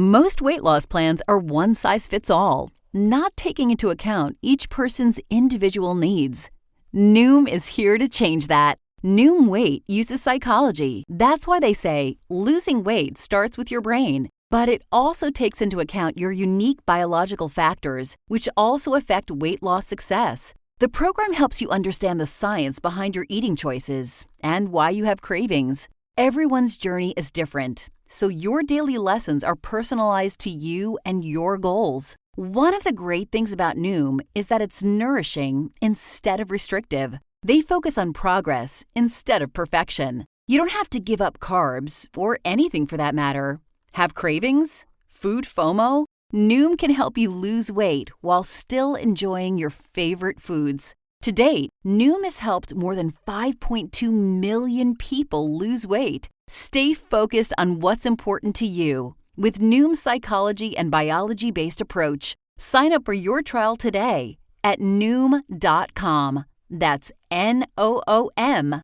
Most weight loss plans are one size fits all, not taking into account each person's individual needs. Noom is here to change that. Noom Weight uses psychology. That's why they say losing weight starts with your brain. But it also takes into account your unique biological factors, which also affect weight loss success. The program helps you understand the science behind your eating choices and why you have cravings. Everyone's journey is different, so your daily lessons are personalized to you and your goals. One of the great things about Noom is that it's nourishing instead of restrictive. They focus on progress instead of perfection. You don't have to give up carbs, or anything for that matter. Have cravings? Food FOMO? Noom can help you lose weight while still enjoying your favorite foods. To date, Noom has helped more than 5.2 million people lose weight. Stay focused on what's important to you with Noom's psychology and biology-based approach. Sign up for your trial today at Noom.com. That's Noom.com.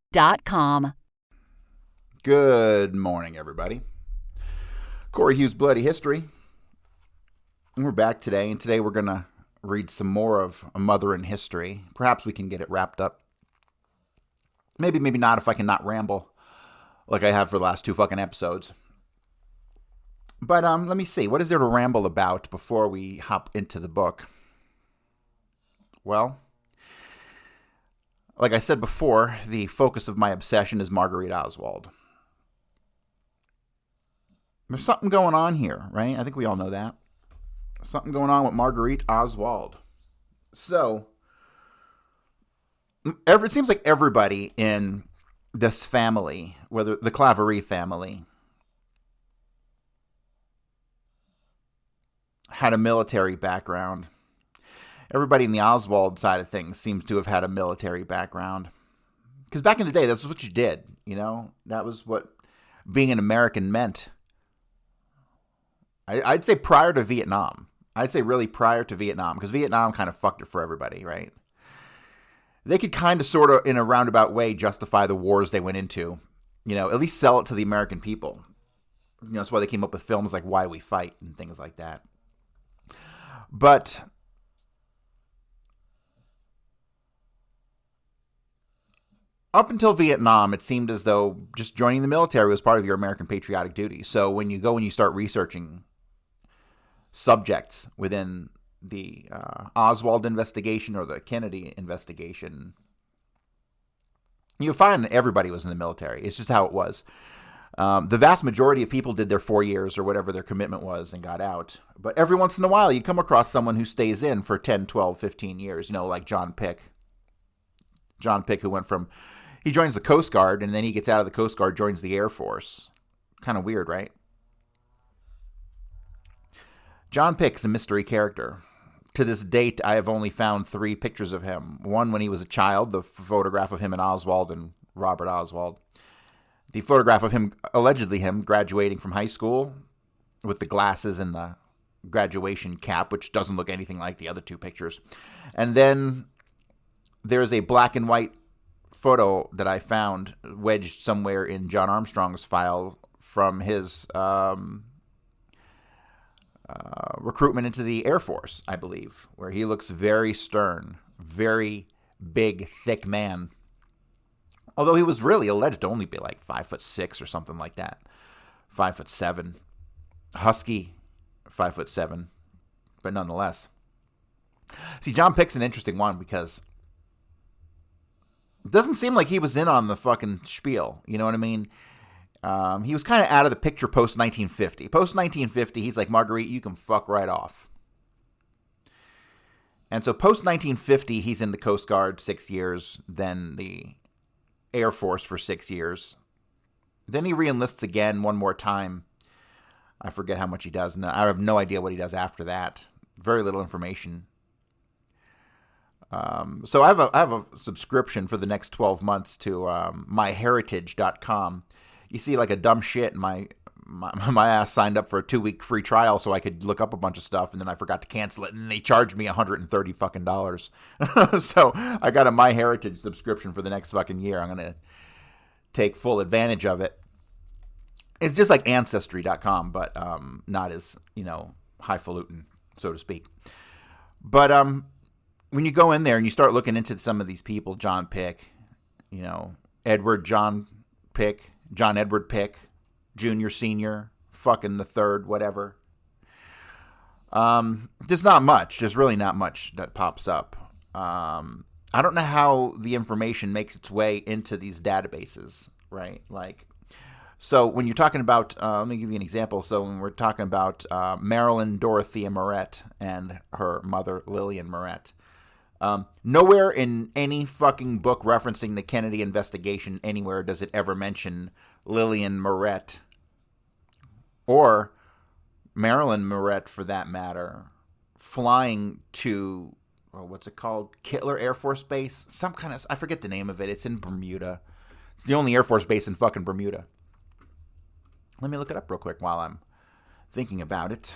Good morning, everybody. Corey Hughes' Bloody History. And we're back today, and today we're going to read some more of A Mother in History. Perhaps we can get it wrapped up. Maybe not if I can not ramble like I have for the last 2 fucking episodes. But let me see. What is there to ramble about before we hop into the book? Well, like I said before, the focus of my obsession is Marguerite Oswald. There's something going on here, right? I think we all know that. Something going on with Marguerite Oswald. So, it seems like everybody in this family, whether the Claverie family, had a military background. Everybody in the Oswald side of things seems to have had a military background. Because back in the day, that's what you did, you know? That was what being an American meant. I'd say prior to Vietnam. I'd say really prior to Vietnam, because Vietnam kind of fucked it for everybody, right? They could kind of, sort of, in a roundabout way, justify the wars they went into. You know, at least sell it to the American people. You know, that's why they came up with films like Why We Fight and things like that. But up until Vietnam, it seemed as though just joining the military was part of your American patriotic duty. So when you go and you start researching subjects within the Oswald investigation or the Kennedy investigation, you find that everybody was in the military. It's just how it was. The vast majority of people did their 4 years or whatever their commitment was and got out. But every once in a while, you come across someone who stays in for 10, 12, 15 years, you know, like John Pick. John Pick, who he joins the Coast Guard, and then he gets out of the Coast Guard, joins the Air Force. Kind of weird, right? John Pick's a mystery character. To this date, I have only found 3 pictures of him. One when he was a child, the photograph of him and Oswald and Robert Oswald. The photograph of him, allegedly him, graduating from high school with the glasses and the graduation cap, which doesn't look anything like the other 2 pictures. And then there's a black and white photo that I found wedged somewhere in John Armstrong's file from his recruitment into the Air Force, I believe, where he looks very stern, very big, thick man. Although he was really alleged to only be like 5'6" or something like that. 5'7". Husky, 5'7", but nonetheless. See, John Pick's an interesting one because it doesn't seem like he was in on the fucking spiel. You know what I mean? He was kind of out of the picture post-1950. Post-1950, he's like, Marguerite, you can fuck right off. And so post-1950, he's in the Coast Guard 6 years, then the Air Force for 6 years. Then he re-enlists again one more time. I forget how much he does, and I have no idea what he does after that. Very little information. So I have a subscription for the next 12 months to myheritage.com. You see, like a dumb shit, my ass signed up for a 2-week free trial so I could look up a bunch of stuff, and then I forgot to cancel it, and they charged me $130 fucking dollars. So I got a MyHeritage subscription for the next fucking year. I'm gonna take full advantage of it. It's just like Ancestry.com, but not as, highfalutin, so to speak. But when you go in there and you start looking into some of these people, John Pick, John Edward Pick, Junior, Senior, fucking the third, whatever. There's not much. There's really not much that pops up. I don't know how the information makes its way into these databases, right? So when you're talking about, let me give you an example. So when we're talking about Marilyn Dorothea Moret and her mother Lillian Moret, nowhere in any fucking book referencing the Kennedy investigation anywhere does it ever mention Lillian Moret or Marilyn Moret, for that matter, flying to, what's it called? Kittler Air Force Base? Some kind of, I forget the name of it. It's in Bermuda. It's the only Air Force base in fucking Bermuda. Let me look it up real quick while I'm thinking about it.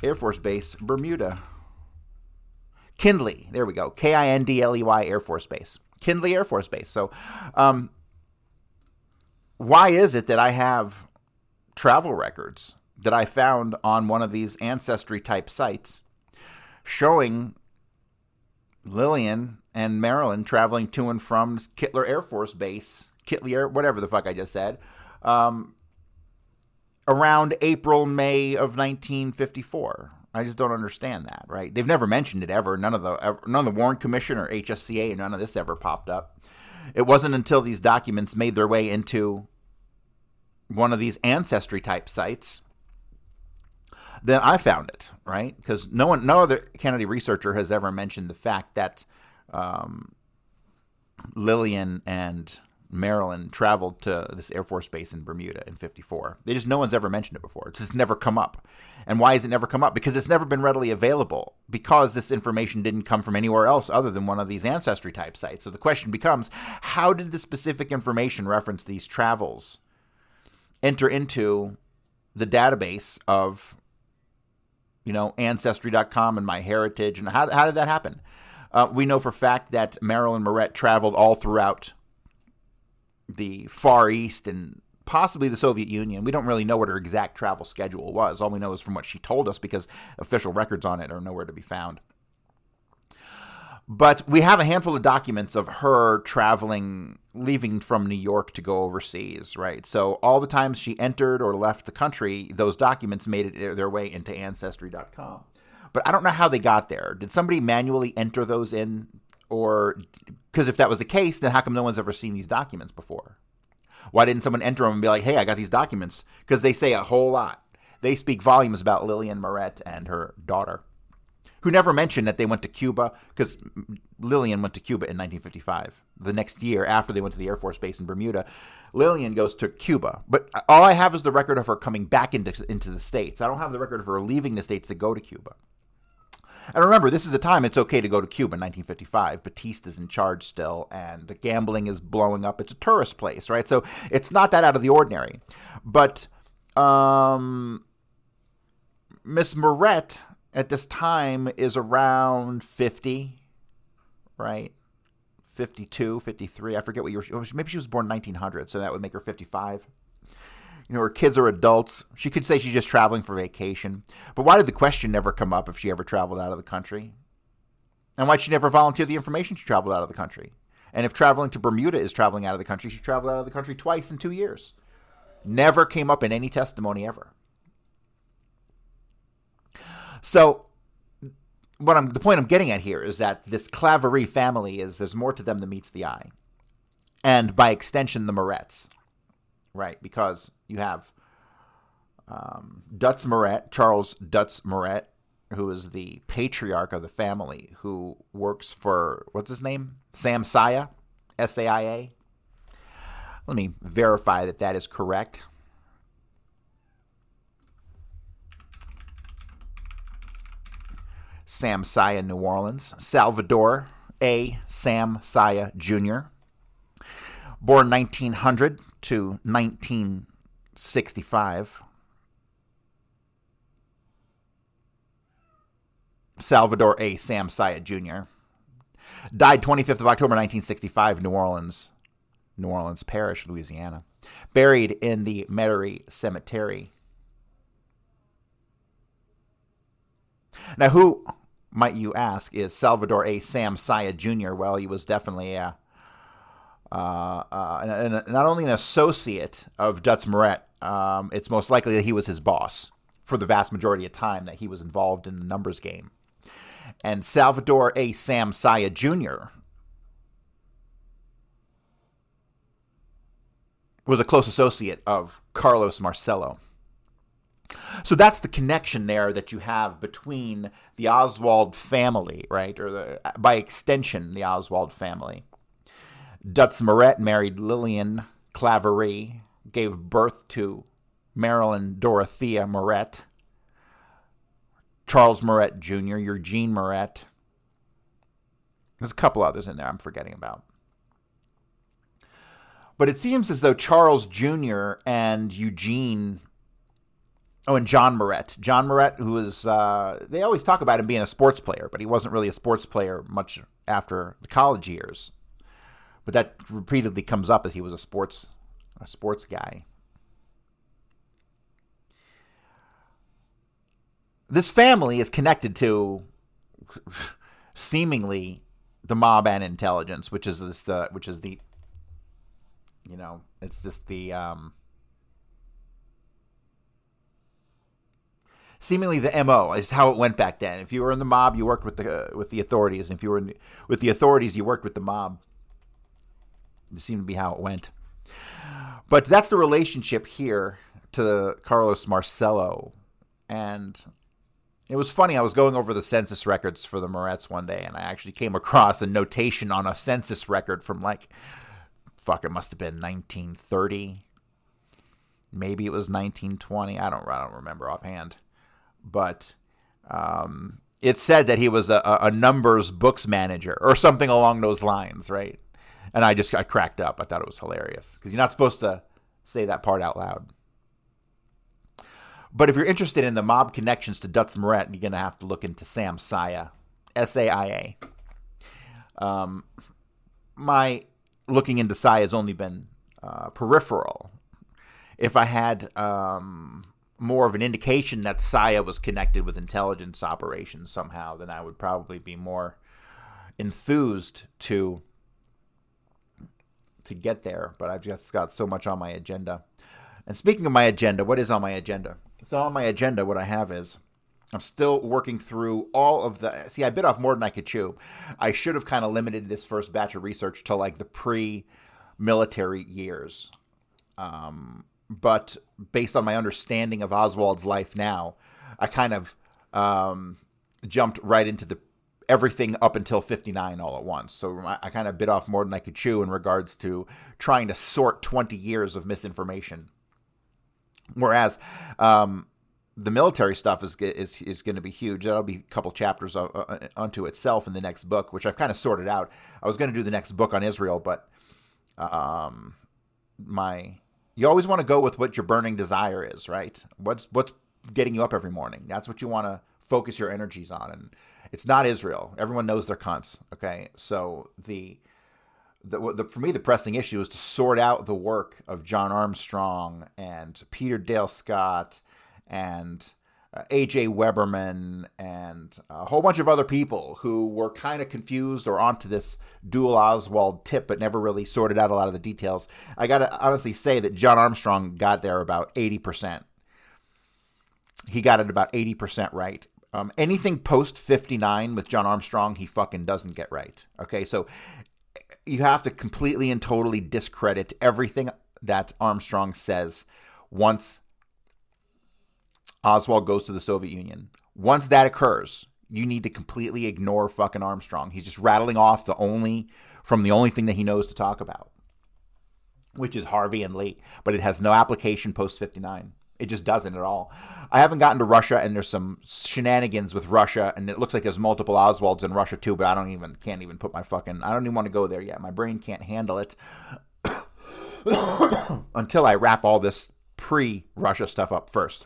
Air Force Base, Bermuda. Kindley. There we go. Kindley Air Force Base. Kindley Air Force Base. So, why is it that I have travel records that I found on one of these Ancestry type sites showing Lillian and Marilyn traveling to and from Kittler Air Force Base, whatever the fuck I just said, around April, May of 1954. I just don't understand that, right? They've never mentioned it ever. None of the Warren Commission or HSCA, none of this ever popped up. It wasn't until these documents made their way into one of these Ancestry type sites that I found it, right? Because no other Kennedy researcher has ever mentioned the fact that Lillian and Marilyn traveled to this Air Force base in Bermuda in 54. No one's ever mentioned it before. It's just never come up. And why has it never come up? Because it's never been readily available, because this information didn't come from anywhere else other than one of these Ancestry type sites. So the question becomes, how did the specific information reference these travels enter into the database of, Ancestry.com and MyHeritage? And how did that happen? We know for a fact that Marilyn Moret traveled all throughout the Far East and possibly the Soviet Union. We don't really know what her exact travel schedule was. All we know is from what she told us, because official records on it are nowhere to be found. But we have a handful of documents of her leaving from New York to go overseas, right? So all the times she entered or left the country, those documents made it their way into Ancestry.com. But I don't know how they got there. Did somebody manually enter those in? Or, because if that was the case, then how come no one's ever seen these documents before? Why didn't someone enter them and be like, hey, I got these documents? Because they say a whole lot. They speak volumes about Lillian Moret and her daughter, who never mentioned that they went to Cuba, because Lillian went to Cuba in 1955. The next year, after they went to the Air Force Base in Bermuda, Lillian goes to Cuba. But all I have is the record of her coming back into the States. I don't have the record of her leaving the States to go to Cuba. And remember, this is a time it's okay to go to Cuba in 1955. Batista's in charge still, and the gambling is blowing up. It's a tourist place, right? So it's not that out of the ordinary. But Miss Moret at this time is around 50, right? 52, 53. I forget what year. Maybe she was born 1900, so that would make her 55. Her kids are adults. She could say she's just traveling for vacation. But why did the question never come up if she ever traveled out of the country? And why did she never volunteer the information she traveled out of the country? And if traveling to Bermuda is traveling out of the country, she traveled out of the country twice in 2 years. Never came up in any testimony ever. So the point I'm getting at here is that this Claverie family there's more to them than meets the eye. And by extension, the Morets. Right, because you have Dutz Moret, Charles Dutz Moret, who is the patriarch of the family, who works for, what's his name? Sam Saya, S-A-I-A. Let me verify that is correct. Sam Saya, New Orleans. Salvador A. Sam Saya Jr., born 1900 to 1965. Salvador A. Sam Saya Jr. Died 25th of October 1965, New Orleans Parish, Louisiana. buried in the Metairie Cemetery. Now, who, might you ask, is Salvador A. Sam Saya Jr.? Well, he was definitely not only an associate of Dutz Moret, it's most likely that he was his boss for the vast majority of time that he was involved in the numbers game. And Salvador A. Sam Saya Jr. was a close associate of Carlos Marcello. So that's the connection there that you have between the Oswald family, right? Or by extension, the Oswald family. Dutz Moret married Lillian Claverie, gave birth to Marilyn Dorothea Moret, Charles Moret Jr., Eugene Moret. There's a couple others in there I'm forgetting about. But it seems as though Charles Jr. and Eugene... Oh, and John Moret. John Moret, who was... they always talk about him being a sports player, but he wasn't really a sports player much after the college years. But that repeatedly comes up as he was a sports guy. This family is connected to seemingly the mob and intelligence, which is the it's just the seemingly the MO is how it went back then. If you were in the mob, you worked with the authorities, and if you were with the authorities, you worked with the mob. It seemed to be how it went. But that's the relationship here to Carlos Marcello. And it was funny. I was going over the census records for the Morets one day, and I actually came across a notation on a census record from it must have been 1930. Maybe it was 1920. I don't remember offhand. But it said that he was a numbers books manager or something along those lines, right? And I cracked up. I thought it was hilarious because you're not supposed to say that part out loud. But if you're interested in the mob connections to Dutz Moret, you're going to have to look into Sam Saya, S-A-I-A. My looking into Saya has only been peripheral. If I had more of an indication that Saya was connected with intelligence operations somehow, then I would probably be more enthused to get there. But I've just got so much on my agenda. And speaking of my agenda, what is on my agenda? So on my agenda, what I have is I'm still working through all of the... See, I bit off more than I could chew. I should have kind of limited this first batch of research to the pre-military years. But based on my understanding of Oswald's life now, I kind of jumped right into everything up until 59 all at once. So I kind of bit off more than I could chew in regards to trying to sort 20 years of misinformation. Whereas the military stuff is going to be huge. That'll be a couple chapters unto itself in the next book, which I've kind of sorted out. I was going to do the next book on Israel, but you always want to go with what your burning desire is, right? What's getting you up every morning? That's what you want to focus your energies on, and it's not Israel. Everyone knows they're cunts. Okay, so for me, the pressing issue is to sort out the work of John Armstrong and Peter Dale Scott and A.J. Weberman and a whole bunch of other people who were kind of confused or onto this dual Oswald tip but never really sorted out a lot of the details. I got to honestly say that John Armstrong got there about 80%. He got it about 80% right. Anything post 59 with John Armstrong, he fucking doesn't get right. Okay, so you have to completely and totally discredit everything that Armstrong says once Oswald goes to the Soviet Union. Once that occurs, you need to completely ignore fucking Armstrong. He's just rattling off the only thing that he knows to talk about, which is Harvey and Lee. But it has no application post 59. It just doesn't at all. I haven't gotten to Russia, and there's some shenanigans with Russia, and it looks like there's multiple Oswalds in Russia too, but I don't even want to go there yet. My brain can't handle it until I wrap all this pre-Russia stuff up first.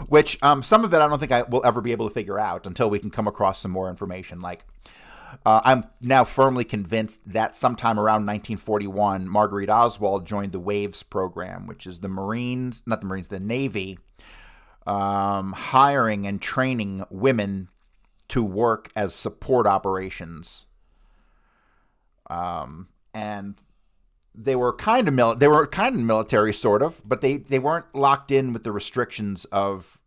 Which some of it I don't think I will ever be able to figure out until we can come across some more information. Like I'm now firmly convinced that sometime around 1941, Marguerite Oswald joined the WAVES program, which is the Navy, hiring and training women to work as support operations. And they were kind of military, sort of, but they weren't locked in with the restrictions of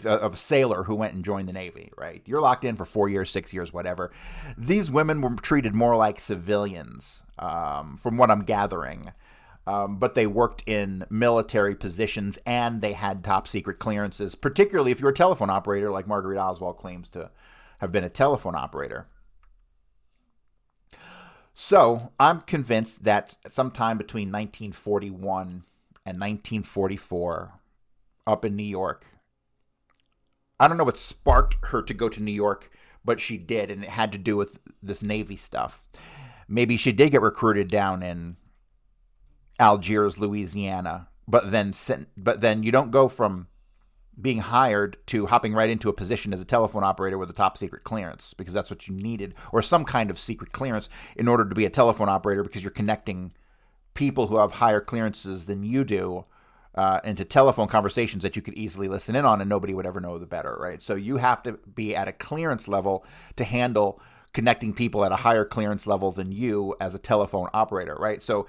a sailor who went and joined the Navy, right? You're locked in for 4 years, 6 years, whatever. These women were treated more like civilians, from what I'm gathering. But they worked in military positions and they had top secret clearances, particularly if you're a telephone operator, like Marguerite Oswald claims to have been a telephone operator. So I'm convinced that sometime between 1941 and 1944, up in New York, I don't know what sparked her to go to New York, but she did, and it had to do with this Navy stuff. Maybe she did get recruited down in Algiers, Louisiana, but then you don't go from being hired to hopping right into a position as a telephone operator with a top secret clearance, because that's what you needed, or some kind of secret clearance in order to be a telephone operator, because you're connecting people who have higher clearances than you do into telephone conversations that you could easily listen in on and nobody would ever know the better, right? So you have to be at a clearance level to handle connecting people at a higher clearance level than you as a telephone operator, right? So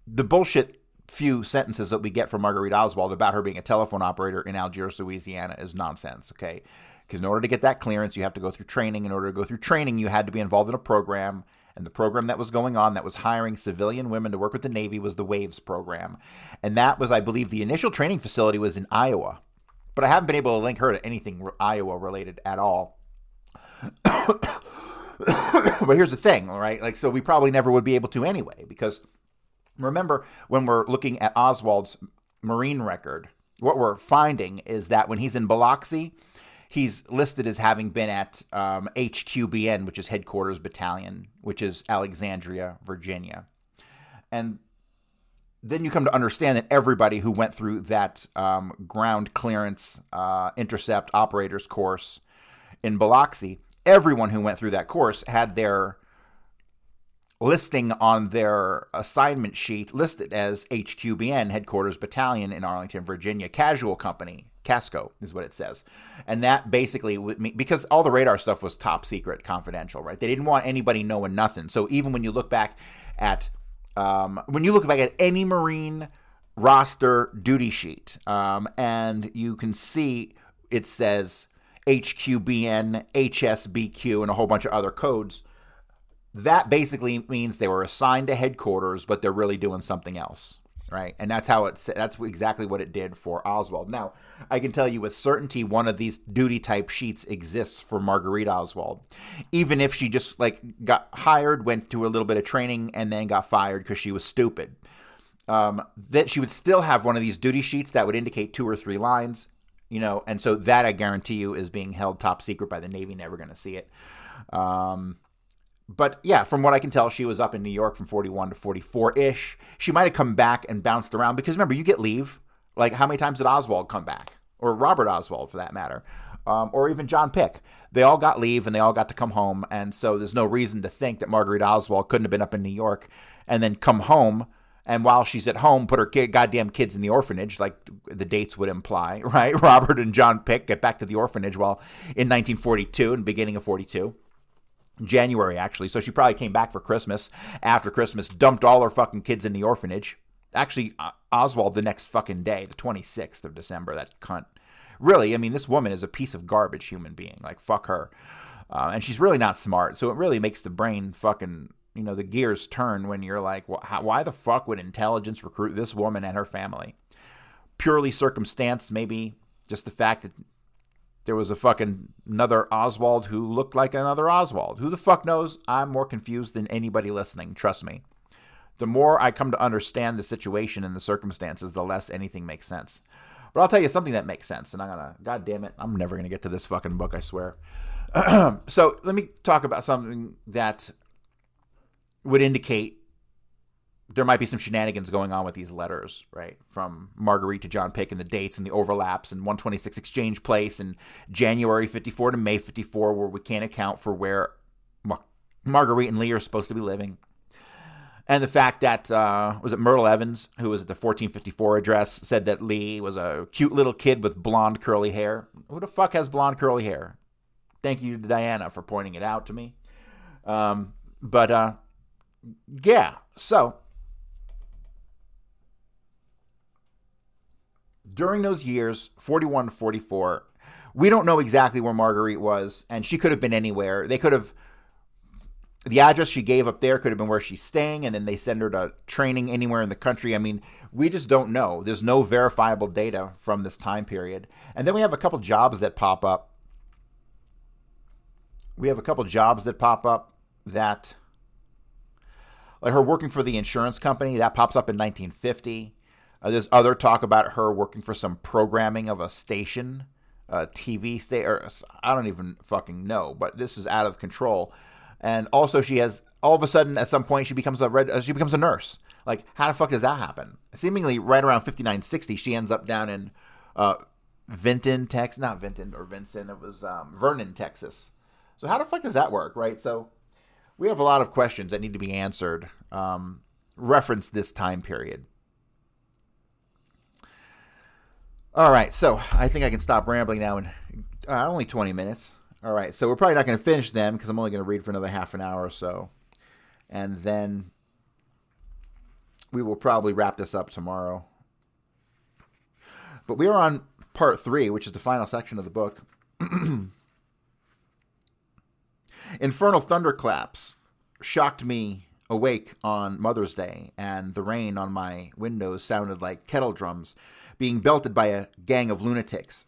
the bullshit few sentences that we get from Marguerite Oswald about her being a telephone operator in Algiers, Louisiana is nonsense, okay? Because in order to get that clearance, you have to go through training. In order to go through training, you had to be involved in a program. And the program that was going on that was hiring civilian women to work with the Navy was the WAVES program. And that was, I believe, the initial training facility was in Iowa. But I haven't been able to link her to anything Iowa related at all. But here's the thing, right? Like, so we probably never would be able to anyway, because remember, when we're looking at Oswald's Marine record, what we're finding is that when he's in Biloxi, he's listed as having been at HQBN, which is Headquarters Battalion, which is Alexandria, Virginia. And then you come to understand that everybody who went through that ground clearance intercept operators course in Biloxi, everyone who went through that course had their listing on their assignment sheet listed as HQBN, Headquarters Battalion in Arlington, Virginia, Casual Company. Casco is what it says. And that basically would mean, because all the radar stuff was top secret, confidential, right? They didn't want anybody knowing nothing. So even when you look back at any Marine roster duty sheet, and you can see it says HQBN, HSBQ, and a whole bunch of other codes, that basically means they were assigned to headquarters, but they're really doing something else, right? And that's exactly what it did for Oswald. Now, I can tell you with certainty one of these duty type sheets exists for Marguerite Oswald, even if she just got hired, went to a little bit of training, and then got fired because she was stupid. That she would still have one of these duty sheets that would indicate 2 or 3 lines, and so that I guarantee you is being held top secret by the Navy. Never going to see it. But yeah, from what I can tell, she was up in New York from 41 to 44-ish. She might have come back and bounced around because remember, you get leave. Like, how many times did Oswald come back? Or Robert Oswald, for that matter. Or even John Pick. They all got leave and they all got to come home. And so there's no reason to think that Marguerite Oswald couldn't have been up in New York and then come home. And while she's at home, put her goddamn kids in the orphanage, like the dates would imply, right? Robert and John Pick get back to the orphanage while in 1942 and beginning of 42. January, actually. So she probably came back for Christmas. After Christmas, dumped all her fucking kids in the orphanage. Actually, Oswald the next fucking day, the 26th of December, that cunt. Really, I mean, this woman is a piece of garbage human being. Like, fuck her. And she's really not smart. So it really makes the brain fucking, the gears turn when you're like, well, why the fuck would intelligence recruit this woman and her family? Purely circumstance, maybe just the fact that there was a fucking another Oswald who looked like another Oswald. Who the fuck knows? I'm more confused than anybody listening. Trust me. The more I come to understand the situation and the circumstances, the less anything makes sense. But I'll tell you something that makes sense. And God damn it, I'm never going to get to this fucking book, I swear. So let me talk about something that would indicate there might be some shenanigans going on with these letters, right? From Marguerite to John Pick and the dates and the overlaps and 126 Exchange Place and January 54 to May 54, where we can't account for where Marguerite and Lee are supposed to be living. And the fact that, was it Myrtle Evans, who was at the 1454 address, said that Lee was a cute little kid with blonde curly hair. Who the fuck has blonde curly hair? Thank you to Diana for pointing it out to me. Yeah, so during those years, 41 to 44, we don't know exactly where Marguerite was, and she could have been anywhere. The address she gave up there could have been where she's staying, and then they send her to training anywhere in the country. I mean, we just don't know. There's no verifiable data from this time period. And then we have a couple jobs that pop up. That, like her working for the insurance company, that pops up in 1950. There's other talk about her working for some programming of a station, a TV station, or I don't even fucking know, but this is out of control. And also she has, all of a sudden, at some point, she becomes a nurse. Like, how the fuck does that happen? Seemingly right around 5960, she ends up down in Vinton, Texas. Not Vinton or Vincent, it was Vernon, Texas. So how the fuck does that work, right? So we have a lot of questions that need to be answered. Reference this time period. All right, so I think I can stop rambling now in only 20 minutes. All right, so we're probably not going to finish then because I'm only going to read for another half an hour or so. And then we will probably wrap this up tomorrow. But we are on part 3, which is the final section of the book. Infernal thunderclaps shocked me awake on Mother's Day, and the rain on my windows sounded like kettle drums being belted by a gang of lunatics.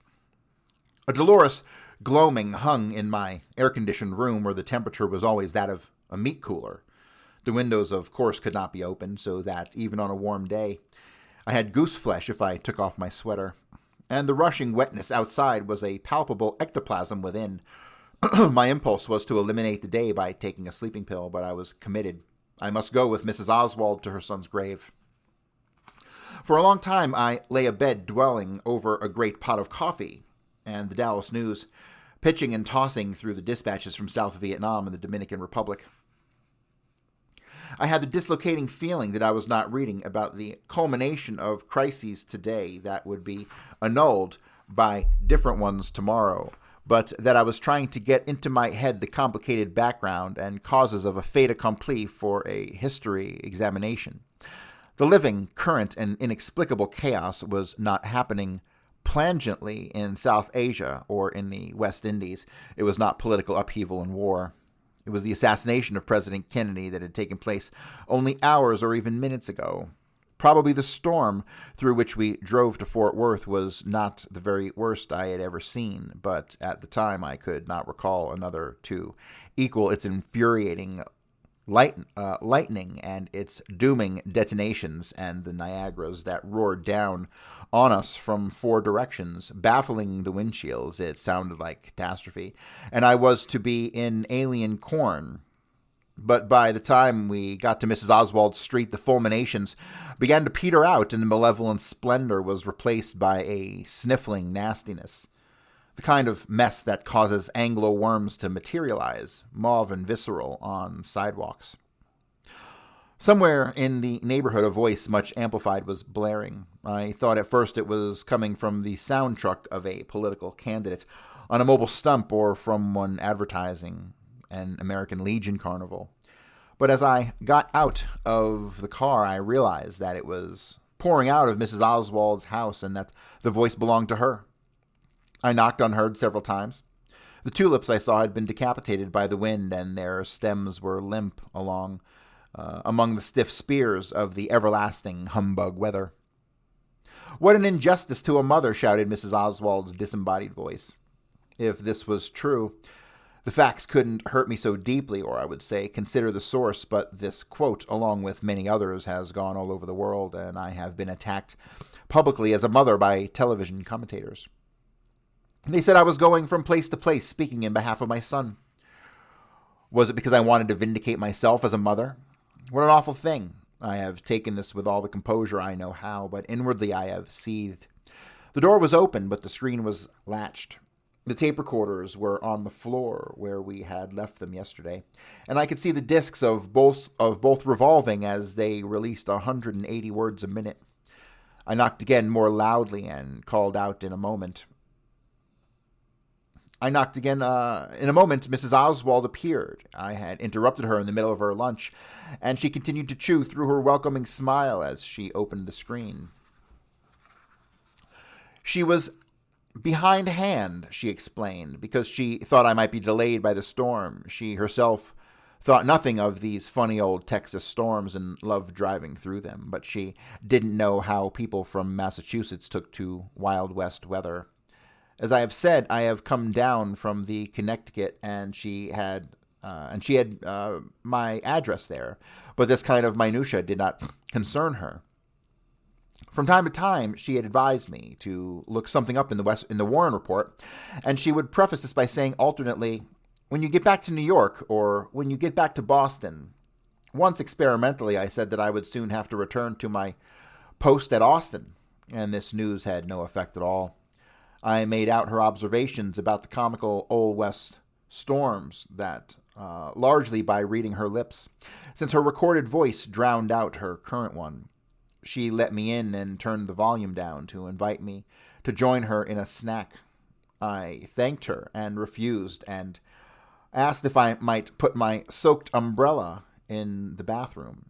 A Dolores gloaming hung in my air-conditioned room where the temperature was always that of a meat cooler. The windows, of course, could not be opened, so that even on a warm day, I had goose flesh if I took off my sweater. And the rushing wetness outside was a palpable ectoplasm within. My impulse was to eliminate the day by taking a sleeping pill, but I was committed. I must go with Mrs. Oswald to her son's grave. For a long time, I lay abed dwelling over a great pot of coffee and the Dallas News, pitching and tossing through the dispatches from South Vietnam and the Dominican Republic. I had the dislocating feeling that I was not reading about the culmination of crises today that would be annulled by different ones tomorrow, but that I was trying to get into my head the complicated background and causes of a fait accompli for a history examination. The living, current, and inexplicable chaos was not happening plangently in South Asia or in the West Indies. It was not political upheaval and war. It was the assassination of President Kennedy that had taken place only hours or even minutes ago. Probably the storm through which we drove to Fort Worth was not the very worst I had ever seen, but at the time I could not recall another to equal its infuriating lightning and its dooming detonations and the Niagaras that roared down on us from 4 directions, baffling the windshields. It sounded like catastrophe, and I was to be in alien corn. But by the time we got to Mrs. Oswald's street, the fulminations began to peter out, and the malevolent splendor was replaced by a sniffling nastiness. The kind of mess that causes Anglo worms to materialize, mauve and visceral, on sidewalks. Somewhere in the neighborhood, a voice much amplified was blaring. I thought at first it was coming from the sound truck of a political candidate on a mobile stump or from one advertising an American Legion carnival. But as I got out of the car, I realized that it was pouring out of Mrs. Oswald's house and that the voice belonged to her. I knocked unheard several times. The tulips I saw had been decapitated by the wind, and their stems were limp among the stiff spears of the everlasting humbug weather. "What an injustice to a mother," shouted Mrs. Oswald's disembodied voice. If this was true, the facts couldn't hurt me so deeply, or I would say, consider the source, but this quote, along with many others, has gone all over the world, and I have been attacked publicly as a mother by television commentators. They said I was going from place to place speaking in behalf of my son. Was it because I wanted to vindicate myself as a mother? What an awful thing. I have taken this with all the composure I know how, but inwardly I have seethed. The door was open, but the screen was latched. The tape recorders were on the floor where we had left them yesterday, and I could see the discs of both revolving as they released 180 words a minute. I knocked again more loudly and called out in a moment. In a moment, Mrs. Oswald appeared. I had interrupted her in the middle of her lunch, and she continued to chew through her welcoming smile as she opened the screen. She was behindhand, she explained, because she thought I might be delayed by the storm. She herself thought nothing of these funny old Texas storms and loved driving through them, but she didn't know how people from Massachusetts took to Wild West weather. As I have said, I have come down from the Connecticut, and she had my address there, but this kind of minutia did not concern her. From time to time, she had advised me to look something up in the Warren Report, and she would preface this by saying alternately, "When you get back to New York," or "when you get back to Boston." Once experimentally, I said that I would soon have to return to my post at Austin, and this news had no effect at all. I made out her observations about the comical Old West storms largely by reading her lips, since her recorded voice drowned out her current one. She let me in and turned the volume down to invite me to join her in a snack. I thanked her and refused and asked if I might put my soaked umbrella in the bathroom.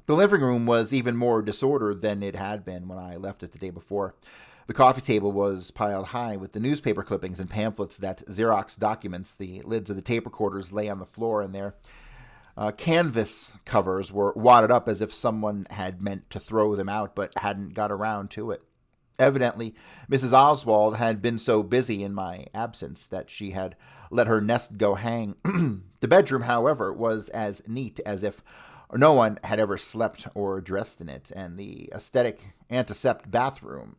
The living room was even more disordered than it had been when I left it the day before. The coffee table was piled high with the newspaper clippings and pamphlets that Xerox documents. The lids of the tape recorders lay on the floor, and their canvas covers were wadded up as if someone had meant to throw them out but hadn't got around to it. Evidently, Mrs. Oswald had been so busy in my absence that she had let her nest go hang. The bedroom, however, was as neat as if no one had ever slept or dressed in it, and the aesthetic antiseptic bathroom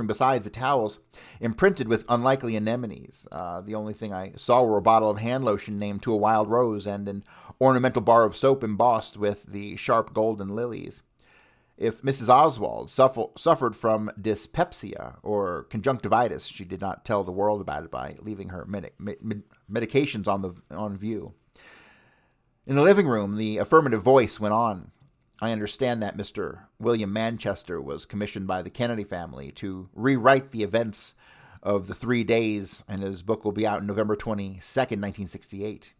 besides the towels imprinted with unlikely anemones. The only thing I saw were a bottle of hand lotion named To a Wild Rose and an ornamental bar of soap embossed with the sharp golden lilies. If Mrs. Oswald suffered from dyspepsia or conjunctivitis, she did not tell the world about it by leaving her medications on view. In the living room, the affirmative voice went on. I understand that Mr. William Manchester was commissioned by the Kennedy family to rewrite the events of the 3 days, and his book will be out November 22nd, 1968.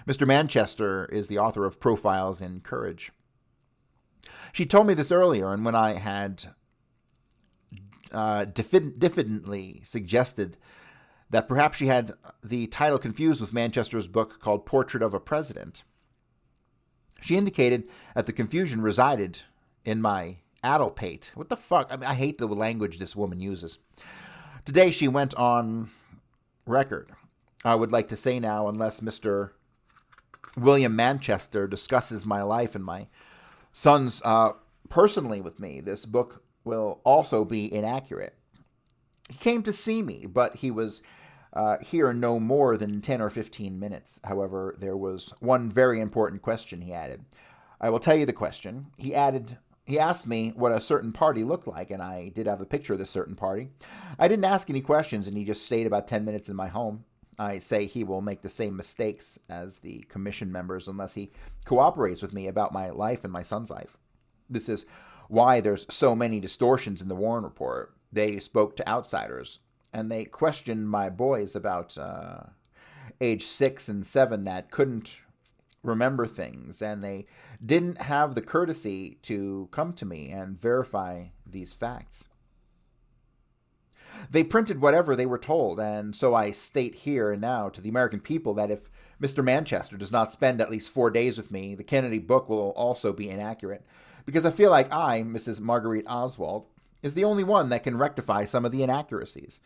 Mr. Manchester is the author of Profiles in Courage. She told me this earlier, and when I had diffidently suggested that perhaps she had the title confused with Manchester's book called Portrait of a President, she indicated that the confusion resided in my addle pate. What the fuck? I hate the language this woman uses. Today she went on record. I would like to say now, unless Mr. William Manchester discusses my life and my son's personally with me, this book will also be inaccurate. He came to see me, but he was here no more than 10 or 15 minutes. However, there was one very important question he added. I will tell you the question. He asked me what a certain party looked like, and I did have a picture of this certain party. I didn't ask any questions, and he just stayed about 10 minutes in my home. I say he will make the same mistakes as the commission members unless he cooperates with me about my life and my son's life. This is why there's so many distortions in the Warren Report. They spoke to outsiders, and they questioned my boys about age 6 and 7 that couldn't remember things, and they didn't have the courtesy to come to me and verify these facts. They printed whatever they were told, and so I state here and now to the American people that if Mr. Manchester does not spend at least 4 days with me, the Kennedy book will also be inaccurate, because I feel like I, Mrs. Marguerite Oswald, is the only one that can rectify some of the inaccuracies.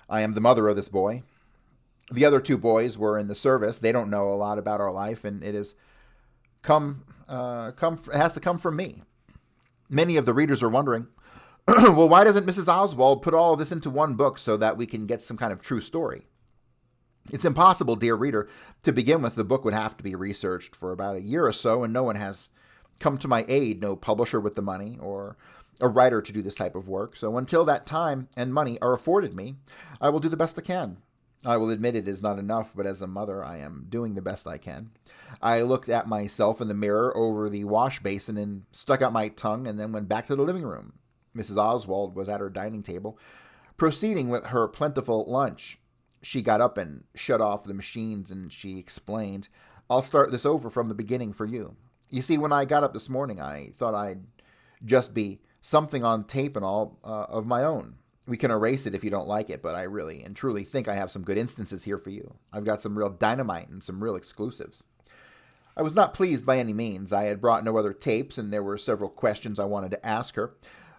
I am the mother of this boy. The other 2 boys were in the service. They don't know a lot about our life, and it has has to come from me. Many of the readers are wondering, well, why doesn't Mrs. Oswald put all of this into one book so that we can get some kind of true story? It's impossible, dear reader. To begin with, the book would have to be researched for about a year or so, and no one has come to my aid, no publisher with the money or a writer to do this type of work. So until that time and money are afforded me, I will do the best I can. I will admit it is not enough, but as a mother, I am doing the best I can. I looked at myself in the mirror over the wash basin and stuck out my tongue and then went back to the living room. Mrs. Oswald was at her dining table, proceeding with her plentiful lunch. She got up and shut off the machines, and she explained, "I'll start this over from the beginning for you. You see, when I got up this morning, I thought I'd just be something on tape and all of my own. We can erase it if you don't like it, but I really and truly think I have some good instances here for you. I've got some real dynamite and some real exclusives." I was not pleased by any means. I had brought no other tapes, and there were several questions I wanted to ask her.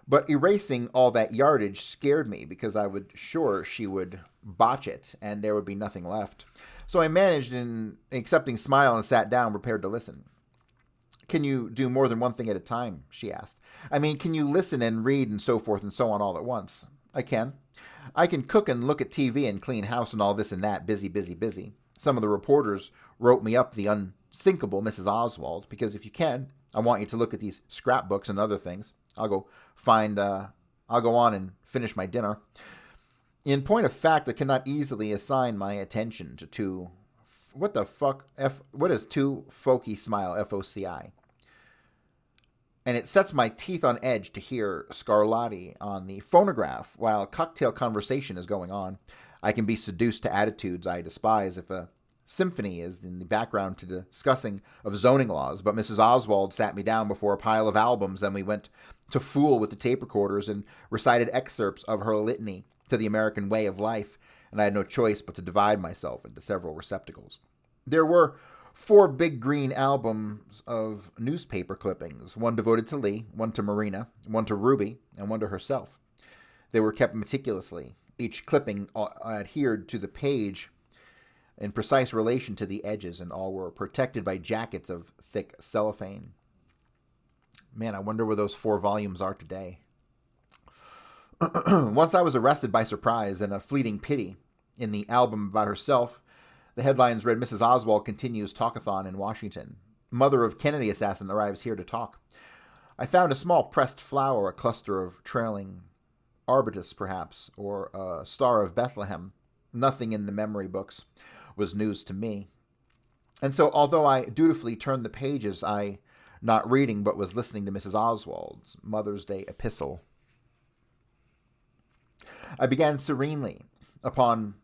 But erasing all that yardage scared me because I was sure she would botch it, and there would be nothing left. So I managed an accepting smile and sat down, prepared to listen. "Can you do more than one thing at a time?" she asked. "I mean, can you listen and read and so forth and so on all at once?" "I can. I can cook and look at TV and clean house and all this and that, busy, busy, busy. Some of the reporters wrote me up the unsinkable Mrs. Oswald, because if you can, I want you to look at these scrapbooks and other things. I'll go on and finish my dinner. In point of fact, I cannot easily assign my attention to two... What the fuck? What is two folky smile, F-O-C-I? And it sets my teeth on edge to hear Scarlatti on the phonograph while cocktail conversation is going on. I can be seduced to attitudes I despise if a symphony is in the background to discussing of zoning laws, but Mrs. Oswald sat me down before a pile of albums, and we went to fool with the tape recorders and recited excerpts of her litany to the American way of life, and I had no choice but to divide myself into several receptacles. There were 4 big green albums of newspaper clippings, one devoted to Lee, one to Marina, one to Ruby, and one to herself. They were kept meticulously. Each clipping adhered to the page in precise relation to the edges, and all were protected by jackets of thick cellophane. Man, I wonder where those 4 volumes are today. Once I was arrested by surprise and a fleeting pity. In the album about herself, the headlines read, "Mrs. Oswald continues talkathon in Washington. Mother of Kennedy assassin arrives here to talk." I found a small pressed flower, a cluster of trailing arbutus, perhaps, or a Star of Bethlehem. Nothing in the memory books was news to me. And so, although I dutifully turned the pages, I not reading, but was listening to Mrs. Oswald's Mother's Day epistle. I began serenely. Upon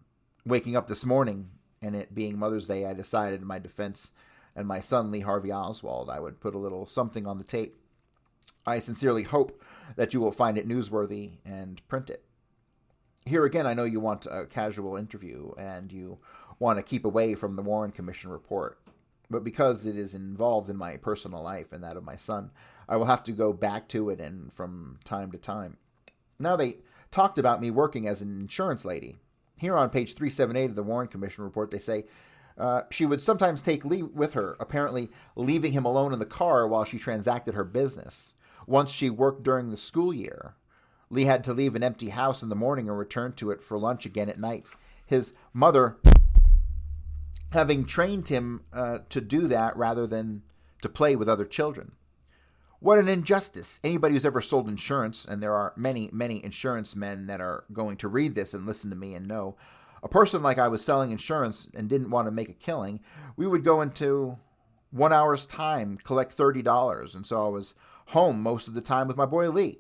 waking up this morning, and it being Mother's Day, I decided in my defense and my son Lee Harvey Oswald, I would put a little something on the tape. I sincerely hope that you will find it newsworthy and print it. Here again, I know you want a casual interview, and you want to keep away from the Warren Commission report. But because it is involved in my personal life and that of my son, I will have to go back to it and from time to time. Now, they talked about me working as an insurance lady. Here on page 378 of the Warren Commission report, they say she would sometimes take Lee with her, apparently leaving him alone in the car while she transacted her business. Once she worked during the school year. Lee had to leave an empty house in the morning and return to it for lunch again at night. His mother, having trained him to do that rather than to play with other children. What an injustice. Anybody who's ever sold insurance, and there are many, many insurance men that are going to read this and listen to me and know, a person like I was selling insurance and didn't want to make a killing, we would go into 1 hour's time, collect $30, and so I was home most of the time with my boy Lee.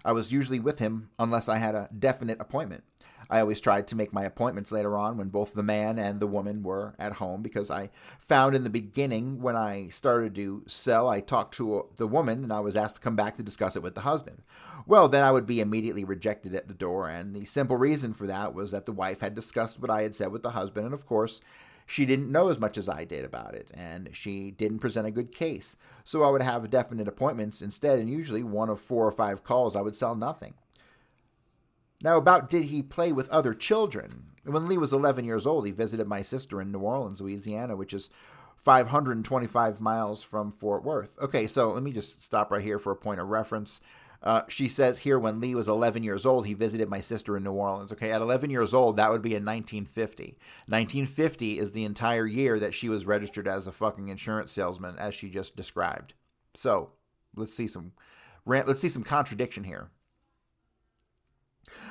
I was usually with him unless I had a definite appointment. I always tried to make my appointments later on when both the man and the woman were at home, because I found in the beginning when I started to sell, I talked to the woman and I was asked to come back to discuss it with the husband. Well, then I would be immediately rejected at the door, and the simple reason for that was that the wife had discussed what I had said with the husband, and of course, she didn't know as much as I did about it, and she didn't present a good case. So I would have definite appointments instead, and usually one of 4 or 5 calls, I would sell nothing. Now, about did he play with other children? When Lee was 11 years old, he visited my sister in New Orleans, Louisiana, which is 525 miles from Fort Worth. Okay, so let me just stop right here for a point of reference. She says here, when Lee was 11 years old, he visited my sister in New Orleans. Okay, at 11 years old, that would be in 1950. 1950 is the entire year that she was registered as a fucking insurance salesman, as she just described. So, let's see some Let's see some contradiction here.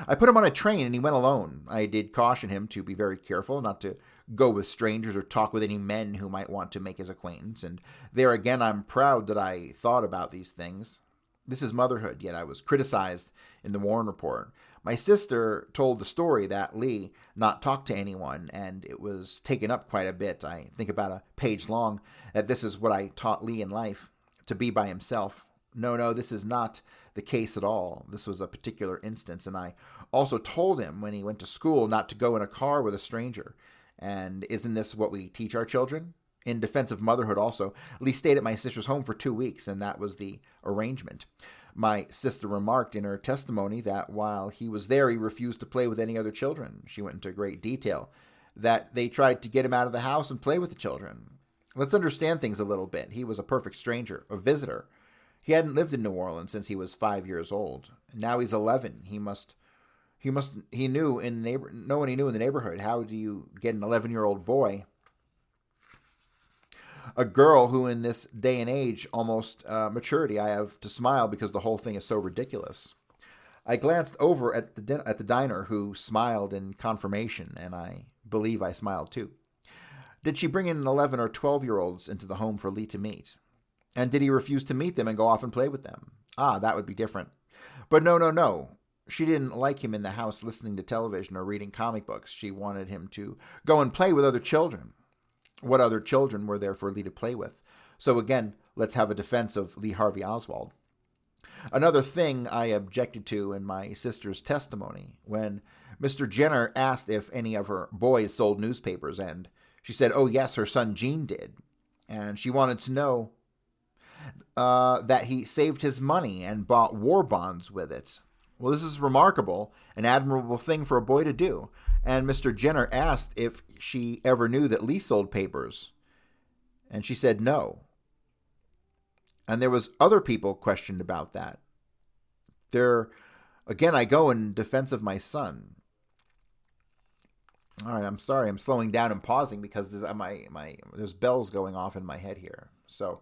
I put him on a train and he went alone. I did caution him to be very careful not to go with strangers or talk with any men who might want to make his acquaintance. And there again, I'm proud that I thought about these things. This is motherhood, yet I was criticized in the Warren Report. My sister told the story that Lee not talked to anyone, and it was taken up quite a bit. I think about a page long, that this is what I taught Lee in life, to be by himself. No, this is not the case at all. This was a particular instance, and I also told him when he went to school not to go in a car with a stranger. And isn't this what we teach our children? In defense of motherhood also, Lee stayed at my sister's home for 2 weeks, and that was the arrangement. My sister remarked in her testimony that while he was there, he refused to play with any other children. She went into great detail that they tried to get him out of the house and play with the children. Let's understand things a little bit. He was a perfect stranger, a visitor. He hadn't lived in New Orleans since he was 5 years old. Now he's 11. He knew no one he knew in the neighborhood. How do you get an 11-year-old boy, a girl who in this day and age, almost maturity, I have to smile because the whole thing is so ridiculous. I glanced over at the diner, who smiled in confirmation, and I believe I smiled too. Did she bring in 11 or 12-year-olds into the home for Lee to meet? And did he refuse to meet them and go off and play with them? That would be different. But no. She didn't like him in the house listening to television or reading comic books. She wanted him to go and play with other children. What other children were there for Lee to play with? So again, let's have a defense of Lee Harvey Oswald. Another thing I objected to in my sister's testimony, when Mr. Jenner asked if any of her boys sold newspapers, and she said, oh yes, her son Gene did. And she wanted to know that he saved his money and bought war bonds with it. Well, this is remarkable, an admirable thing for a boy to do. And Mr. Jenner asked if she ever knew that Lee sold papers. And she said no. And there was other people questioned about that. Again, I go in defense of my son. All right, I'm sorry. I'm slowing down and pausing because there's bells going off in my head here. So,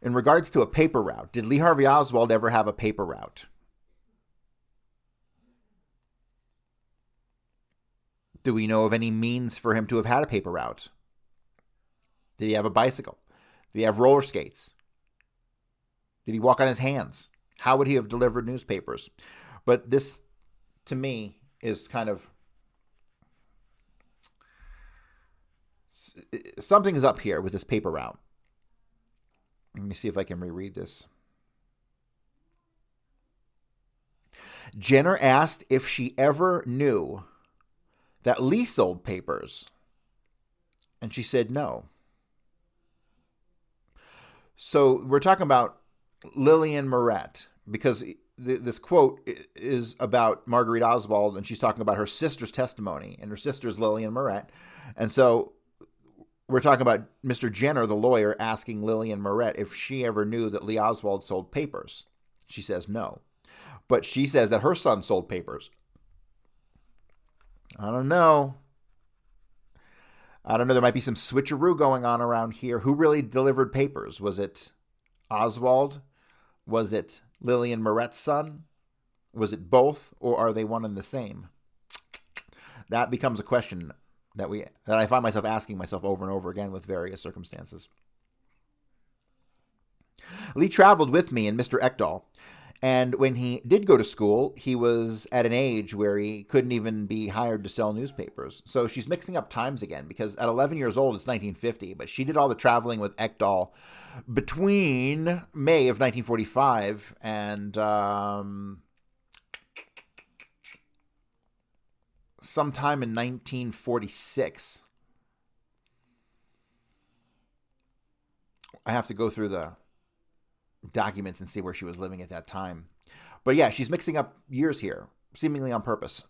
in regards to a paper route, did Lee Harvey Oswald ever have a paper route? Do we know of any means for him to have had a paper route? Did he have a bicycle? Did he have roller skates? Did he walk on his hands? How would he have delivered newspapers? But this, to me, is kind of... something is up here with this paper route. Let me see if I can reread this. Jenner asked if she ever knew that Lee sold papers, and she said no. So we're talking about Lillian Moret, because this quote is about Marguerite Oswald, and she's talking about her sister's testimony, and her sister's Lillian Moret. And so we're talking about Mr. Jenner, the lawyer, asking Lillian Moret if she ever knew that Lee Oswald sold papers. She says no. But she says that her son sold papers. I don't know. There might be some switcheroo going on around here. Who really delivered papers? Was it Oswald? Was it Lillian Moret's son? Was it both? Or are they one and the same? That becomes a question that I find myself asking myself over and over again with various circumstances. Lee traveled with me and Mr. Ekdahl, and when he did go to school, he was at an age where he couldn't even be hired to sell newspapers. So she's mixing up times again, because at 11 years old, it's 1950, but she did all the traveling with Ekdahl between May of 1945 and sometime in 1946. I have to go through the documents and see where she was living at that time. But yeah, she's mixing up years here, seemingly on purpose.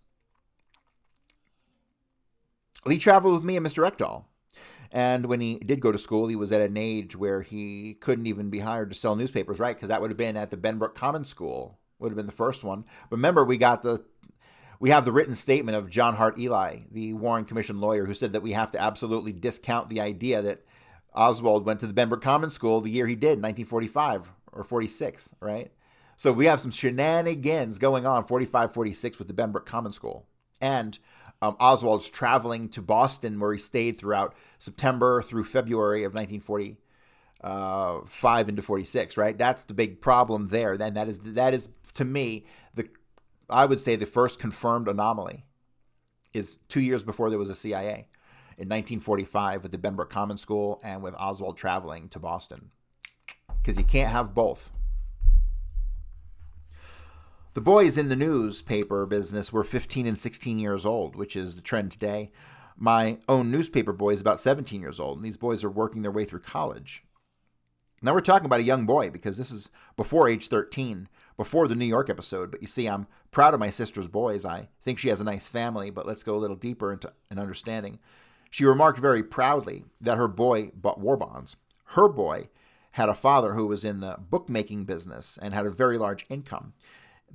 Lee traveled with me and Mr. Ekdahl. And when he did go to school, he was at an age where he couldn't even be hired to sell newspapers, right? Because that would have been at the Benbrook Common School, would have been the first one. But remember, we have the written statement of John Hart Ely, the Warren Commission lawyer, who said that we have to absolutely discount the idea that Oswald went to the Benbrook Common School the year he did, 1945 or 46, right? So we have some shenanigans going on, 45, 46 with the Benbrook Common School. And Oswald's traveling to Boston, where he stayed throughout September through February of 1945 into 46, right? That's the big problem there. Then that is to me, I would say the first confirmed anomaly is 2 years before there was a CIA, in 1945 with the Benbrook Common School and with Oswald traveling to Boston. Because you can't have both. The boys in the newspaper business were 15 and 16 years old, which is the trend today. My own newspaper boy is about 17 years old, and these boys are working their way through college. Now we're talking about a young boy, because this is before age 13, before the New York episode. But you see, I'm proud of my sister's boys. I think she has a nice family, but let's go a little deeper into an understanding. She remarked very proudly that her boy bought war bonds. Her boy had a father who was in the bookmaking business and had a very large income.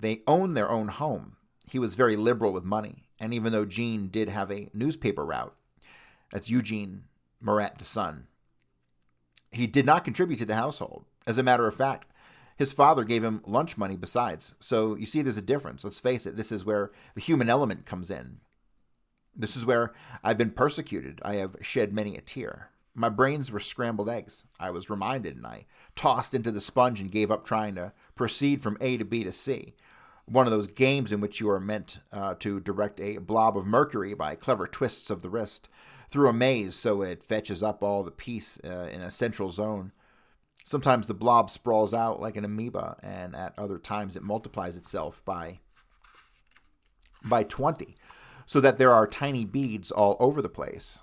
They owned their own home. He was very liberal with money. And even though Gene did have a newspaper route, that's Eugene Morat, the son, he did not contribute to the household. As a matter of fact, his father gave him lunch money besides. So you see, there's a difference. Let's face it. This is where the human element comes in. This is where I've been persecuted. I have shed many a tear. My brains were scrambled eggs. I was reminded, and I tossed into the sponge and gave up trying to proceed from A to B to C. One of those games in which you are meant to direct a blob of mercury by clever twists of the wrist through a maze so it fetches up all the piece in a central zone. Sometimes the blob sprawls out like an amoeba, and at other times it multiplies itself by 20, so that there are tiny beads all over the place.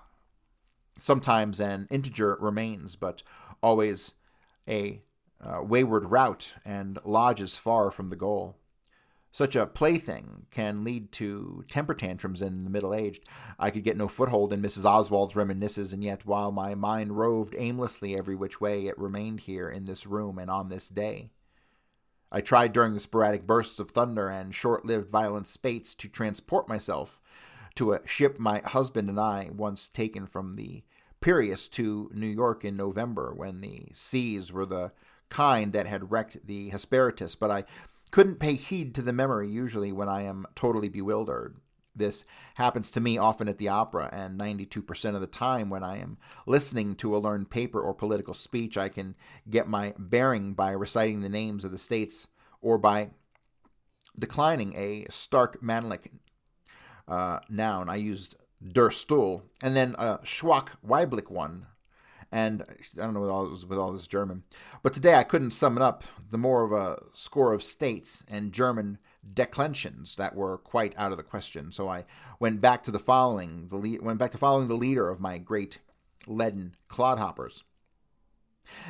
Sometimes an integer remains, but always a wayward route and lodges far from the goal. Such a plaything can lead to temper tantrums in the middle-aged. I could get no foothold in Mrs. Oswald's reminiscences, and yet while my mind roved aimlessly every which way, it remained here in this room and on this day. I tried during the sporadic bursts of thunder and short-lived violent spates to transport myself to a ship my husband and I once taken from the Piraeus to New York in November, when the seas were the kind that had wrecked the Hesperitus, but I couldn't pay heed to the memory usually when I am totally bewildered. This happens to me often at the opera, and 92% of the time when I am listening to a learned paper or political speech, I can get my bearing by reciting the names of the states or by declining a stark Manlic noun. I used der Stuhl, and then a Schwach Weiblich one. And I don't know with all this German. But today I couldn't sum it up. The more of a score of states and German declensions that were quite out of the question. So I went back to following the leader of my great leaden clodhoppers.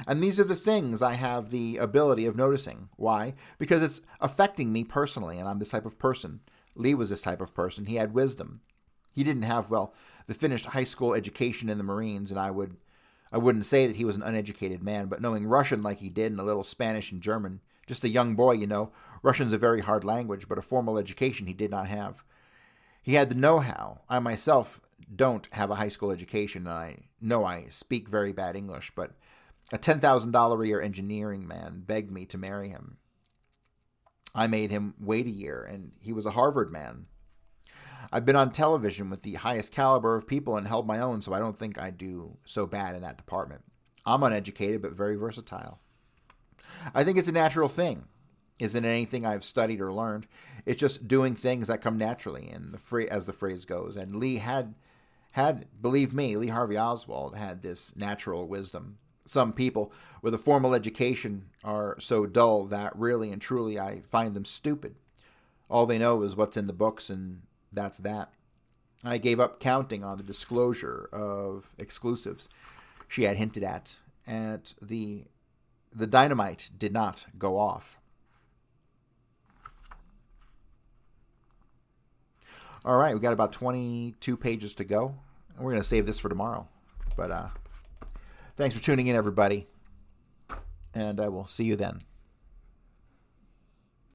And these are the things I have the ability of noticing. Why? Because it's affecting me personally, and I'm this type of person. Lee was this type of person. He had wisdom. He didn't have, the finished high school education in the Marines, and I wouldn't say that he was an uneducated man, but knowing Russian like he did and a little Spanish and German, just a young boy, Russian's a very hard language, but a formal education he did not have. He had the know-how. I myself don't have a high school education, and I know I speak very bad English, but a $10,000 a year engineering man begged me to marry him. I made him wait a year, and he was a Harvard man. I've been on television with the highest caliber of people and held my own, so I don't think I do so bad in that department. I'm uneducated, but very versatile. I think it's a natural thing. Isn't anything I've studied or learned. It's just doing things that come naturally, and as the phrase goes. And Lee had, believe me, Lee Harvey Oswald had this natural wisdom. Some people with a formal education are so dull that really and truly I find them stupid. All they know is what's in the books, and that's that. I gave up counting on the disclosure of exclusives she had hinted at, and the dynamite did not go off. All right, we got about 22 pages to go. We're going to save this for tomorrow. But thanks for tuning in, everybody, and I will see you then.